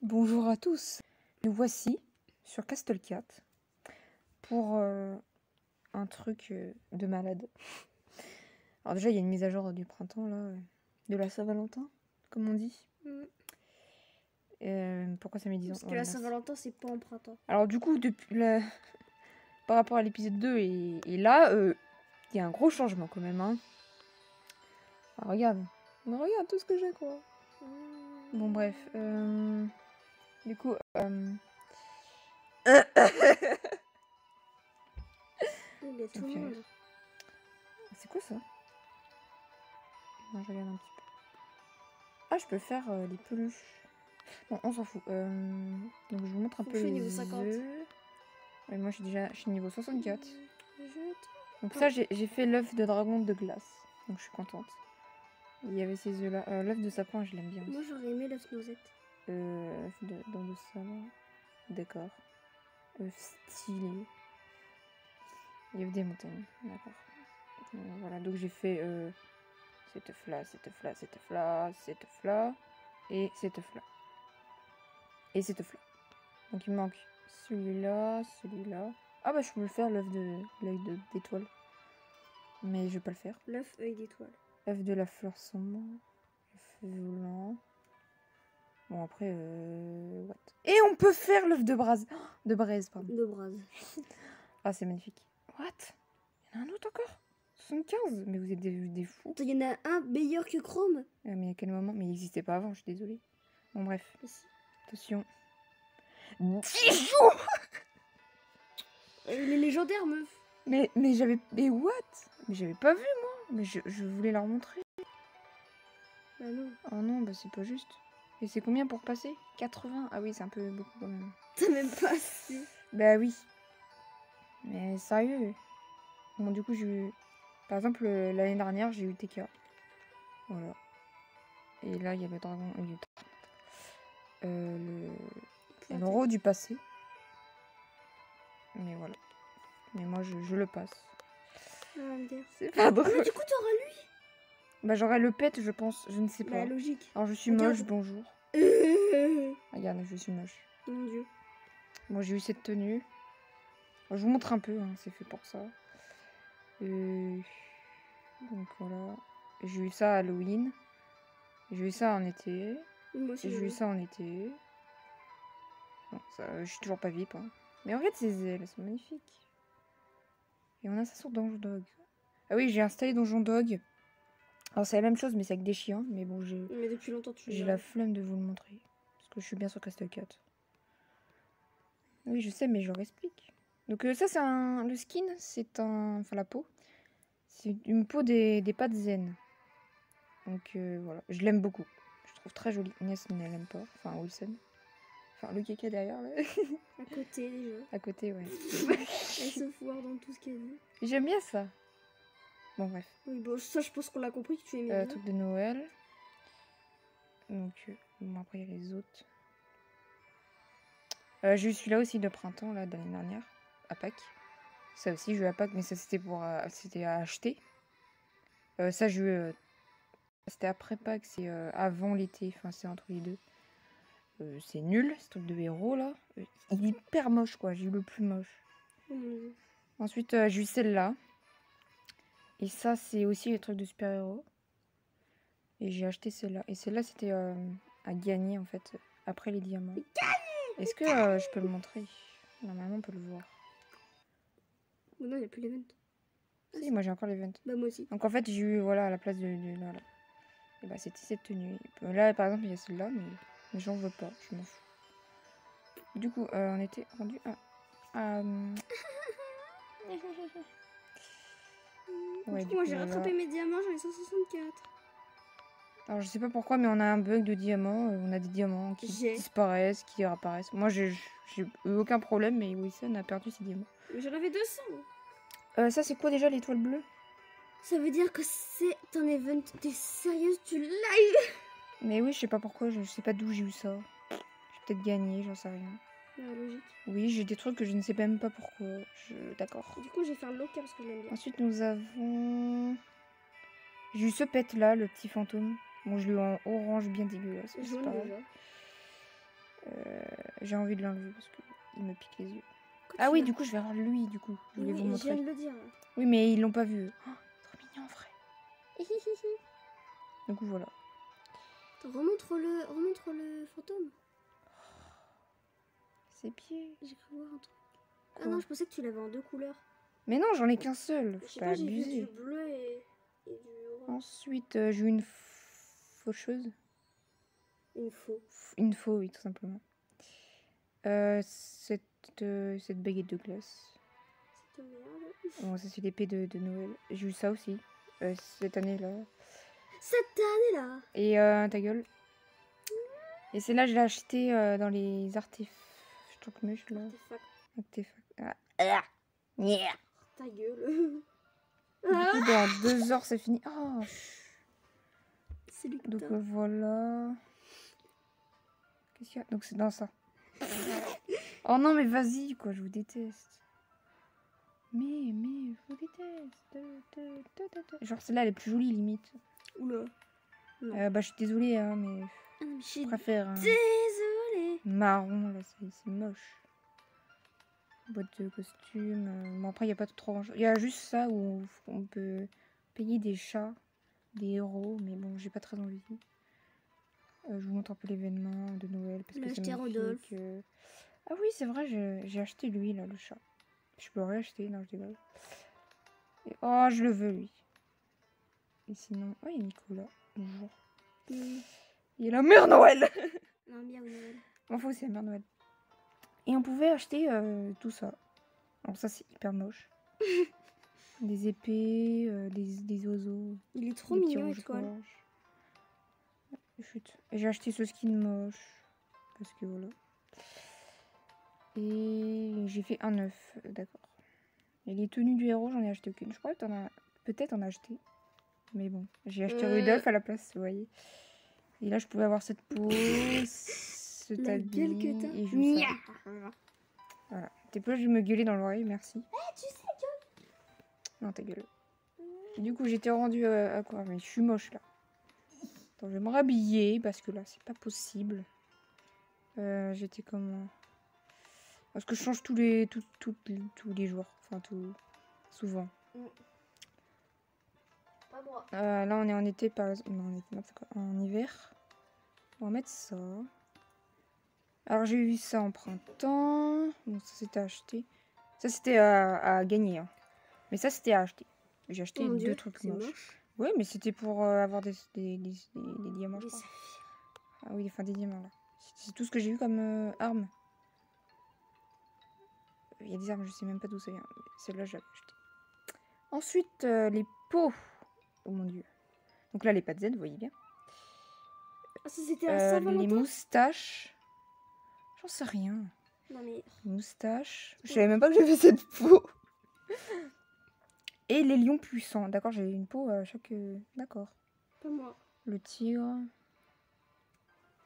Bonjour à tous. Nous voici sur Castle 4 pour un truc de malade. Alors déjà, il y a une mise à jour du printemps, là, de la Saint-Valentin, comme on dit. Pourquoi ça met 10 ans? Parce que la Saint-Valentin, c'est pas en printemps. Alors du coup, par rapport à l'épisode 2 et là, il y a un gros changement quand même. Hein. Ah, regarde tout ce que j'ai, quoi. Bon, bref. Du coup... Il y a tout le monde. C'est quoi ça? Non, je regarde un petit peu. Ah, je peux faire les peluches. Bon, on s'en fout. Donc, je vous montre un peu les niveau 50. œufs. Ouais, moi, je suis niveau 64. Donc ça, j'ai fait l'œuf de dragon de glace. Donc, je suis contente. Il y avait ces œufs-là. L'œuf de sapin, je l'aime bien. Moi, j'aurais aimé l'œuf noisette. Œuf dans le salon. D'accord. Œuf stylé. Il y avait des montagnes. D'accord. Voilà, donc j'ai fait cet œuf-là, cet œuf-là, cet œuf-là, cet œuf-là, et cet œuf-là. Et cet œuf-là. Donc il me manque celui-là, celui-là. Ah bah je peux le faire, l'œuf d'étoile. Mais je vais pas le faire. L'œuf œil d'étoile. Œuf de la fleur sombre. Œuf volant. Bon après, what? Et on peut faire l'œuf de braise. De braise, pardon. De braise. Ah c'est magnifique. What? Il y en a un autre encore? 75? Mais vous êtes des fous. Il y en a un meilleur que Chrome. Mais à quel moment? Mais il n'existait pas avant, je suis désolée. Bon bref. Ici. Attention. 10 jours. Les légendaires, meuf. Mais j'avais... Mais what? Mais j'avais pas vu, moi. Mais je voulais leur montrer. Bah non. Oh non, bah c'est pas juste. Et c'est combien pour passer? 80? Ah oui, c'est un peu beaucoup quand même. T'as même pas su. Bah oui. Mais sérieux. Bon, du coup, j'ai eu... Par exemple, l'année dernière, j'ai eu TK. Voilà. Et là, il y a le dragon... le roi du passé. Mais voilà. Mais moi, je le passe. C'est pas drôle. Mais du coup, t'auras lui. Bah, j'aurai le pet, je pense. Je ne sais pas. Bah, logique. Alors, je suis Regarde. moche, bonjour. Regarde, je suis moche. Mon dieu. Moi, j'ai eu cette tenue. Alors, je vous montre un peu, hein, c'est fait pour ça. Donc, voilà. J'ai eu ça à Halloween. J'ai eu ça en été. Moi aussi, J'ai eu ça en été. Bon, ça, je suis toujours pas VIP. Hein. Mais regarde ces ailes, elles sont magnifiques. Et on a ça sur Donjon Dog. Ah oui, j'ai installé Donjon Dog. Alors c'est la même chose, mais c'est avec des chiens. Mais bon, Mais depuis longtemps, j'ai la flemme de vous le montrer. Parce que je suis bien sur Castle 4. Oui, je sais, mais je leur explique. Donc ça, c'est le skin, c'est enfin la peau. C'est une peau des pattes zen. Donc voilà, je l'aime beaucoup. Je trouve très jolie. Inès ne l'aime pas. Enfin, Wilson. Enfin, le caca derrière, là. À côté, déjà. À côté, ouais. Elle se foire dans tout ce qu'elle dit. J'aime bien ça. Bon, bref. Oui, bon, ça, je pense qu'on l'a compris que tu aimais bien. Truc de Noël. Donc, bon, après, il y a les autres. J'ai eu celui-là aussi de printemps, là, de l'année dernière. À Pâques. Ça aussi, j'ai eu à Pâques, mais ça, c'était c'était à acheter. Ça, j'ai eu... c'était après Pâques, c'est avant l'été. Enfin, c'est entre les deux. C'est nul, ce truc de héros, là. Il est hyper moche, quoi. J'ai eu le plus moche. Ensuite, j'ai eu celle-là. Et ça, c'est aussi les trucs de super-héros. Et j'ai acheté celle-là. Et celle-là, c'était à gagner, en fait, après les diamants. Est-ce que je peux le montrer? Normalement, on peut le voir. Oh non, il n'y a plus l'event. Si, moi, j'ai encore l'event. Bah, moi aussi. Donc, en fait, j'ai eu, voilà, à la place de là. Et bah, c'était cette tenue. Là, par exemple, il y a celle-là, mais j'en veux pas. Je m'en fous. Du coup, on était rendu à... Ouais, du coup, moi, j'ai rattrapé mes diamants, j'en ai 164. Alors, je sais pas pourquoi, mais on a un bug de diamants. On a des diamants qui disparaissent, qui réapparaissent. Moi, j'ai eu aucun problème, mais Wilson a perdu ses diamants. Mais j'en avais 200. Ça, c'est quoi déjà l'étoile bleue? Ça veut dire que c'est un event. T'es sérieuse, tu live? Mais oui, je sais pas pourquoi, je sais pas d'où j'ai eu ça. J'ai peut-être gagné, j'en sais rien. Logique. Oui, j'ai des trucs que je ne sais même pas pourquoi. D'accord. Du coup, j'ai fait un local parce que je l'aime bien. Ensuite, nous avons... J'ai eu ce pet là, le petit fantôme. Bon, je l'ai eu en orange bien dégueulasse. Jaune déjà. j'ai envie de l'enlever parce qu'il me pique les yeux. Quand Ah tu oui, vas- du coup, je vais voir lui, du coup. Je voulais Oui, vous je montrer. viens de le dire. Oui, mais ils l'ont pas vu. Oh, trop mignon, en vrai. Du coup, voilà. Remontre le fantôme. Ses pieds. J'ai cru voir un truc. Ah Quoi? non, je pensais que tu l'avais en 2 couleurs. Mais non, j'en ai qu'un seul. Je Faut sais pas pas, j'ai vu abuser. du bleu et du orange. Ensuite, j'ai eu une faucheuse. Une faux. Une faux, oui, tout simplement. Cette baguette de glace. C'est de merde. Bon, ça, c'est l'épée de Noël. J'ai eu ça aussi. Cette année-là. Cette année-là. Et ta gueule. Et celle-là, je l'ai acheté dans les artefacts. Là. Artefact. Yeah. Ta gueule. Du coup, dans 2 heures, c'est fini. Oh. C'est lui que Donc t'as. voilà. Qu'est-ce qu'il y a? Donc c'est dans ça. Oh non, mais vas-y, quoi, je vous déteste. Mais, je vous déteste. Genre, celle-là, elle est plus jolie, limite. Oula. Non. Bah, je suis désolée, hein, mais Ah non, mais je je suis préfère désolée. marron, là, c'est moche. Boîte de costume. Bon, après, il n'y a pas trop grand-chose. Il y a juste ça où on peut payer des chats, des héros, mais bon, j'ai pas très envie. Je vous montre un peu l'événement de Noël parce que c'est Acheté Rodolphe. magnifique. Ah oui, c'est vrai, j'ai acheté lui, là, le chat. Je peux le réacheter, non, je dégueule. Et, oh, je le veux, lui. Et sinon... Oh, il y a Nicolas. Bonjour. Il est la mère Noël. Non, bien Noël. M'en fous, c'est la mère Noël. Et on pouvait acheter tout ça. Alors ça, c'est hyper moche. Des épées, des oiseaux. Il est trop des petits mignon, rouges étoile. gorges. Chut. Et j'ai acheté ce skin moche. Parce que voilà. Et j'ai fait un œuf, d'accord. Et les tenues du héros, j'en ai acheté aucune. Je crois que t'en as... Peut-être en as acheté. Mais bon, j'ai acheté Rudolph à la place, vous voyez. Et là, je pouvais avoir cette peau, cet La habit, gueule que t'as. et juste ça. Voilà. T'es pas obligé de me gueuler dans l'oreille, merci. Tu sais que... Non, ta gueule. Du coup, j'étais rendue à quoi? Mais je suis moche, là. Attends, je vais me rhabiller, parce que là, c'est pas possible. J'étais comment? Parce que je change tous les jours. Enfin, souvent. Pas moi. Là, on est en été, par exemple. Non, en hiver. On va mettre ça. Alors, j'ai eu ça en printemps. Bon, ça, c'était acheté. Ça, c'était à gagner. Hein. Mais ça, c'était à acheter. J'ai acheté 2 trucs moches. Oui, mais c'était pour avoir des diamants, je crois. Ah oui, enfin, des diamants, là. C'est tout ce que j'ai eu comme arme. Il y a des armes, je sais même pas d'où ça vient. Celle-là, j'avais acheté. Ensuite, les pots. Oh mon dieu. Donc là, les pâtes zen, vous voyez bien. Ah, ça, c'était un Saint-Valentin. Les moustaches. J'en sais rien. Non, mais... Moustaches. Je savais même pas que j'avais cette peau. Et les lions puissants. D'accord, j'ai une peau à chaque... D'accord. Pas moi. Le tigre.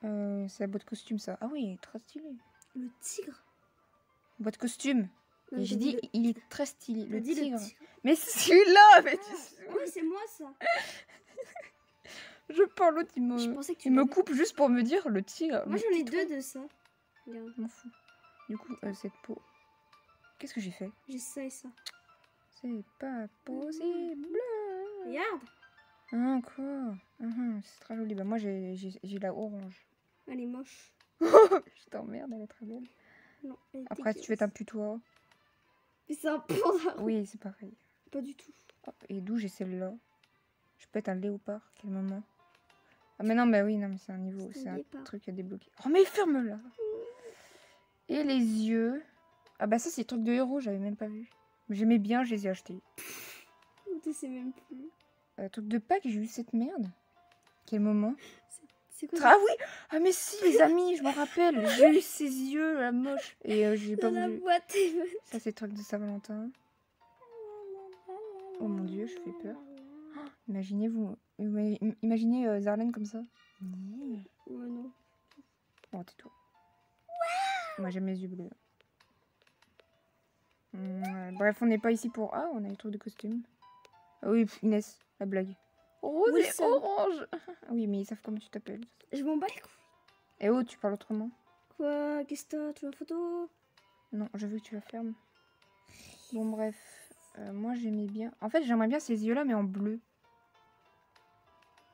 C'est la boîte costume, ça. Ah oui, très stylé. Le tigre. Boîte costume. Non, j'ai dit, il est très stylé. Le tigre. Mais c'est celui-là, mais oui, c'est moi, ça. Je parle, l'autre, il me coupe juste pour me dire le tigre. Moi, j'en ai 2 de ça. Je m'en fous. Du coup, cette peau... Qu'est-ce que j'ai fait? J'ai ça et ça. C'est pas possible. Regarde. Ah, quoi? C'est très joli. Bah, moi, j'ai la orange. Elle est moche. Je t'emmerde, elle est très belle. Non, après, si tu fais ta putois. Mais c'est un panda. Oui, c'est pareil. Pas du tout. Oh, et d'où j'ai celle-là? Je peux être un léopard. Quel moment? Ah, mais non, bah oui, non, mais c'est un niveau. C'est un truc à débloquer. Oh, mais ferme-la! Et les yeux. Ah, bah, ça, c'est le truc de héros, j'avais même pas vu. J'aimais bien, je les ai achetés. Tu sais même plus. Truc de Pâques, j'ai eu cette merde. Quel moment? C'est quoi? Ah oui! Ah, mais si, les amis, je m'en rappelle. J'ai eu ces yeux, la moche. Et j'ai pas voulu. Boîte ça, c'est le truc de Saint-Valentin. Oh mon dieu, je fais peur. Oh, imaginez Zarlène comme ça. Ouais, non. Oh, tais-toi. Moi, j'aime les yeux bleus. Bref, on n'est pas ici pour... Ah, on a les trucs de costume. Ah oui, Inès, la blague. Rose et orange. Oui, mais ils savent comment tu t'appelles. Je m'en bats les couilles. Eh oh, tu parles autrement. Quoi? Qu'est-ce que t'as? Tu veux une photo? Non, je veux que tu la fermes. Bon, bref. Moi, j'aimais bien... En fait, j'aimerais bien ces yeux-là, mais en bleu.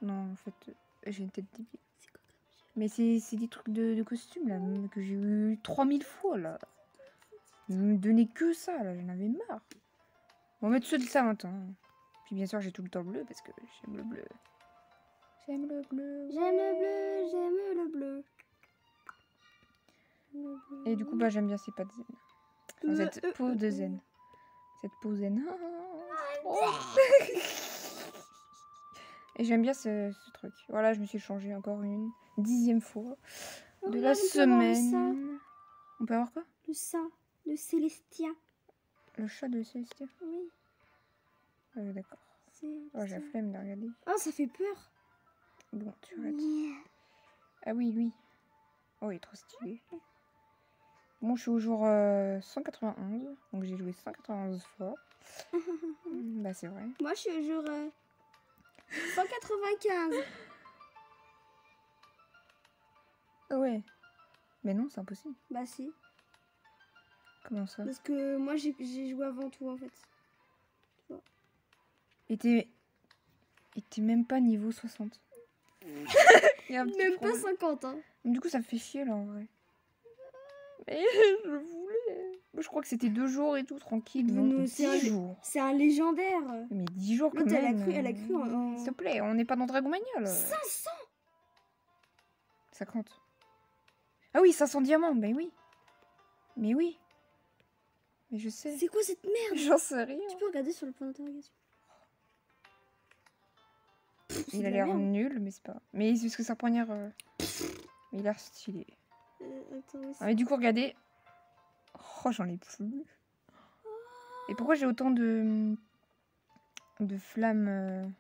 Non, en fait, j'ai une tête débile. C'est quoi comme yeux? Mais c'est des trucs de costume, là, que j'ai eu 3000 fois, là. Me donnez que ça, là, j'en avais marre. On va mettre ceux de ça maintenant. Puis bien sûr, j'ai tout le temps le bleu, parce que j'aime le bleu. J'aime le bleu. J'aime le bleu, j'aime le bleu. Et du coup, bah, j'aime bien ces pattes zen. Enfin, cette peau de zen. Cette peau zen. Oh. Et j'aime bien ce truc. Voilà, je me suis changée encore une 10e fois de la semaine. On peut avoir quoi? Le sein de Célestia. Le chat de Célestia. Oui. D'accord. Oh, j'ai la Célestia. flemme de regarder. Oh, ça fait peur. Bon, tu arrêtes. Ah oui, lui. Oh, il est trop stylé. Bon, je suis au jour 191. Donc j'ai joué 191 fois. Bah, c'est vrai. Moi, je suis au jour 195. Ouais. Mais non, c'est impossible. Bah si. Comment ça? Parce que moi, j'ai joué avant toi, en fait. Et t'es même pas niveau 60. Il y a un petit Même pas problème. 50, hein. Du coup, ça fait chier, là, en vrai. Mais je voulais... Je crois que c'était 2 jours et tout, tranquille. Non, Non, 10 jours. C'est un légendaire. Mais 10 jours quand L'autre, même. elle a cru en... S'il te plaît, on n'est pas dans Dragon Mania, là. 500. Ça compte. Ah oui, 500 diamants, mais oui. Mais oui. Mais je sais. C'est quoi cette merde? J'en sais rien. Tu peux regarder sur le point d'interrogation. Il a l'air nul, mais c'est pas... Mais c'est parce que sa poignard... Mais il a l'air stylé. Attends, aussi. Ah, mais du coup, regardez. Oh, j'en ai plus. Et pourquoi j'ai autant de flammes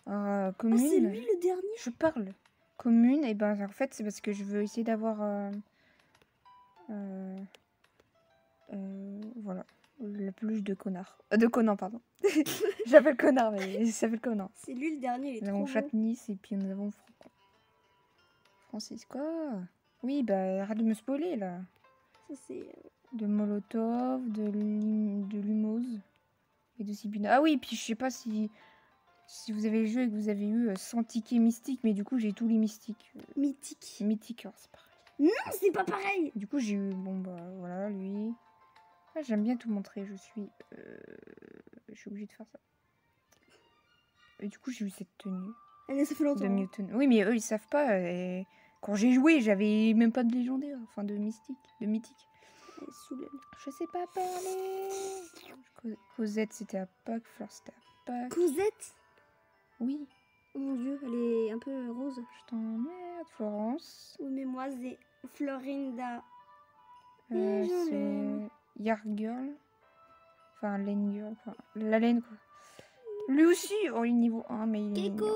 communes? Ah, c'est lui le dernier? Je parle. Commune, et ben en fait, c'est parce que je veux essayer d'avoir... voilà. La peluche de connard. De Conan, pardon. J'appelle connard, mais il s'appelle Conan. C'est lui le dernier, il est Nous trop avons beau. Chatnis et puis nous avons Francis. Quoi? Oui, bah arrête de me spoiler là. Ça, c'est... De Molotov, de Lumose et de Sibuna. Ah oui, puis je sais pas si vous avez le jeu et que vous avez eu 100 tickets mystiques, mais du coup j'ai tous les mystiques. Mythique. Mythiques, alors c'est pareil. Non, c'est pas pareil. Du coup j'ai eu, bon bah voilà, lui. Ah, j'aime bien tout montrer, je suis obligée de faire ça. Et du coup j'ai eu cette tenue. Elle ça fait longtemps. De Mewtwo. Oui, mais eux ils savent pas. Et quand j'ai joué, j'avais même pas de légendaire, enfin de mystique, de mythique. Elle est sous l'aile. Je sais pas parler. Cosette c'était à Pâques, Fleur c'était à Pâques. Cosette? Oui. Oh mon dieu, elle est un peu rose. Je t'emmerde, Florence. Oui, mais moi, c'est Florinda. C'est Yargirl. Enfin, Lane Girl. Enfin, la laine quoi. Lui aussi, oh, il est niveau 1, mais il est. Keiko.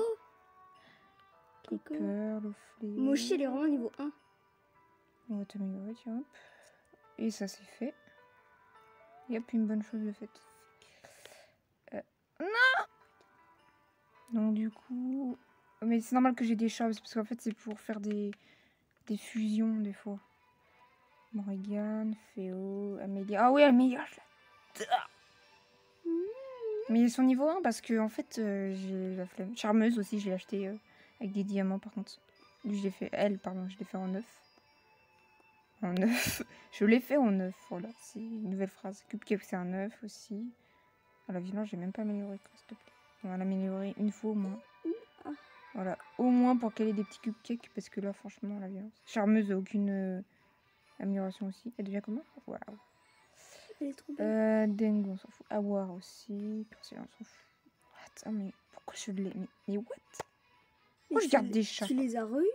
Keiko. Le fléau. Mochi, elle est vraiment niveau 1. On va t'améliorer, tiens. Hop. Et ça c'est fait. Et hop, une bonne chose de faite. Non! Donc du coup... Mais c'est normal que j'ai des chats, parce qu'en fait c'est pour faire des fusions des fois. Morrigan, Féo, Amélia... Ah oui, Amélia, je l'adore. Mais ils sont niveau 1 parce que en fait j'ai la flemme. Charmeuse aussi, je l'ai acheté avec des diamants par contre. Lui je l'ai fait... Elle, pardon, je l'ai fait en 9. En 9. Je l'ai fait en 9, voilà. C'est une nouvelle phrase. Cupcake c'est un 9 aussi. Ah, la violence, j'ai même pas amélioré, s'il te plaît. On va l'améliorer une fois au moins. Voilà, au moins pour qu'elle ait des petits cupcakes, parce que là, franchement, la violence. Charmeuse, aucune amélioration aussi. Elle devient comment? Waouh. Elle est trop belle. Dengue, on s'en fout. Awar aussi. Persil, on s'en fout. Attends, mais pourquoi je l'ai... Mais what? Pourquoi je garde des chats? Tu les as re-eu?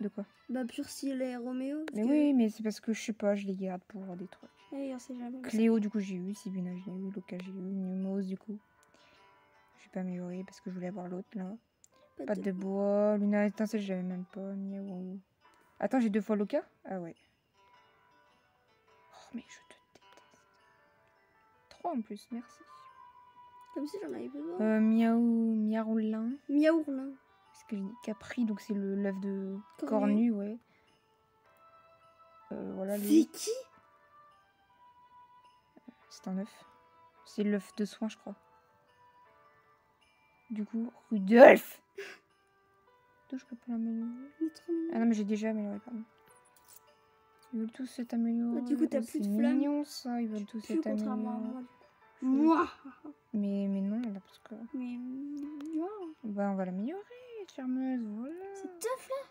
De quoi? Bah, Purcell et Roméo. Mais oui, mais c'est parce que je sais pas, je les garde pour des trucs. On sait jamais. Cléo, du coup, j'ai eu. Sibuna, j'ai eu. Loca, j'ai eu. Numos, du coup. Je vais pas améliorer parce que je voulais avoir l'autre là. Pâte de bois. Luna étincelle, j'avais même pas. Miaou. Attends, j'ai 2 fois Loca? Ah ouais. Oh, mais je te déteste. 3 en plus, merci. Comme si j'en avais besoin. Miaourlin. Miaourlin. Parce que j'ai dit Capri, donc c'est l'œuf de cornu, ouais. voilà, C'est lui. qui? C'est un œuf. C'est l'œuf de soin, je crois. Du coup, Rudolph. D'où je peux pas l'améliorer? Il est trop mignon. Ah non, mais j'ai déjà amélioré, pardon. Ils veulent tous être améliorés. Du coup, t'as plus de flammes. C'est mignon, ça. Ils veulent tous Plus être contrairement à améliorés. moi. Mais non, là, parce que... Mais moi. Bah, on va l'améliorer, charmeuse, voilà. C'est tough là.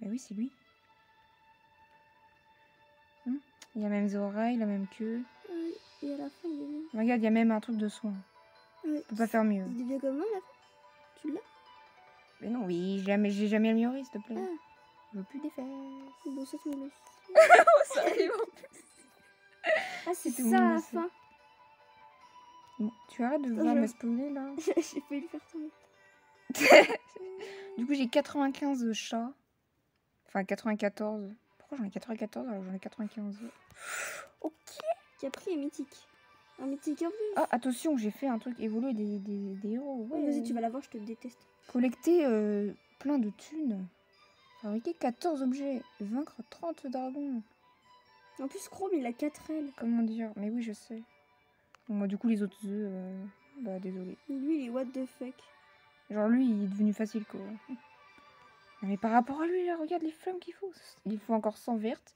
Bah oui, c'est lui. Il a même des oreilles, la même queue. Et à la fin, il devient. Regarde, il y a même un truc de soin. Ouais. On peut pas faire mieux. Il devient comme moi à la fin. Tu l'as? Mais non, oui, j'ai jamais amélioré, s'il te plaît. Ah. Je veux plus des fesses. Bon, ça, tu me laisses. Oh, ça arrive en plus. Ah, c'est tout le ça à monde la le sait. fin. Bon, tu arrêtes de vouloir je- me spoiler, là. J'ai failli le faire tomber. Du coup, j'ai 95 chats. Enfin, 94. Pourquoi j'en ai 94 alors que j'en ai 95? Ok. Capri est mythique. Un mythique en plus. Ah, attention, j'ai fait un truc évoluer des héros. Ouais. Vas-y, tu vas l'avoir, je te déteste. Collecter plein de thunes. Fabriquer 14 objets. Vaincre 30 dragons. En plus, Chrome, il a 4 ailes. Comment dire? Mais oui, je sais. Bon, moi, du coup, les autres œufs, bah, désolé. Et lui, il est what the fuck. Genre, lui, il est devenu facile, quoi. Non, mais par rapport à lui, là, regarde les flammes qu'il faut. Il faut encore 100 vertes,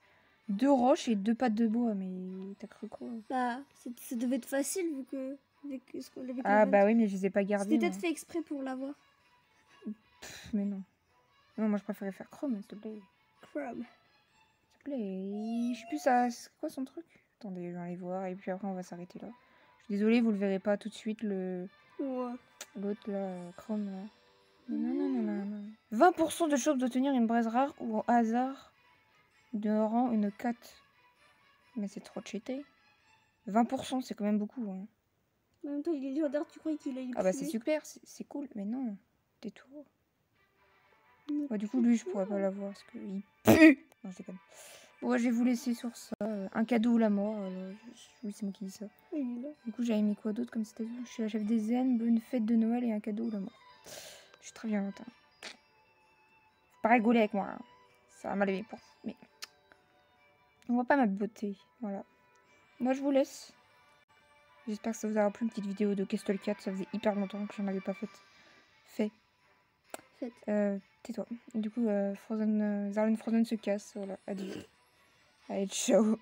2 roches et 2 pattes de bois. Mais t'as cru quoi? Bah, ça devait être facile vu que. Avec ce qu'on avait. Ah, bah oui, mais je les ai pas gardés. C'était peut-être moi. fait exprès pour l'avoir. Mais non. Non, moi, je préférais faire Chrome, s'il te plaît. Chrome. S'il te plaît. Je sais plus, ça. C'est quoi son truc? Attendez, je vais aller voir. Et puis après, on va s'arrêter là. Je suis désolée, vous le verrez pas tout de suite, Ouais. l'autre, là, Chrome, là. Non. 20% de chances d'obtenir une braise rare ou au hasard de rang une 4. Mais c'est trop cheaté. 20%, c'est quand même beaucoup. Hein. En même temps, il est légendaire, tu croyais qu'il allait. Ah bah c'est super, c'est cool. Mais non, détour. Ouais, du coup, lui, je pourrais pas l'avoir parce qu'il pue. Non, je déconne. Bon, je vais vous laisser sur ça. Un cadeau ou la mort. Oui, c'est moi qui dis ça. Il est là. Du coup, j'avais mis quoi d'autre comme c'était? Je suis la chef des zen, bonne fête de Noël et un cadeau ou la mort. Je suis très violente. Hein. Faut pas rigoler avec moi. Hein. Ça va mal aller pour. Mais on voit pas ma beauté. Voilà. Moi, je vous laisse. J'espère que ça vous aura plu, une petite vidéo de Castle 4. Ça faisait hyper longtemps que j'en avais pas fait. Tais-toi. Du coup, Zarlin Frozen se casse. Voilà, adieu. Allez, ciao.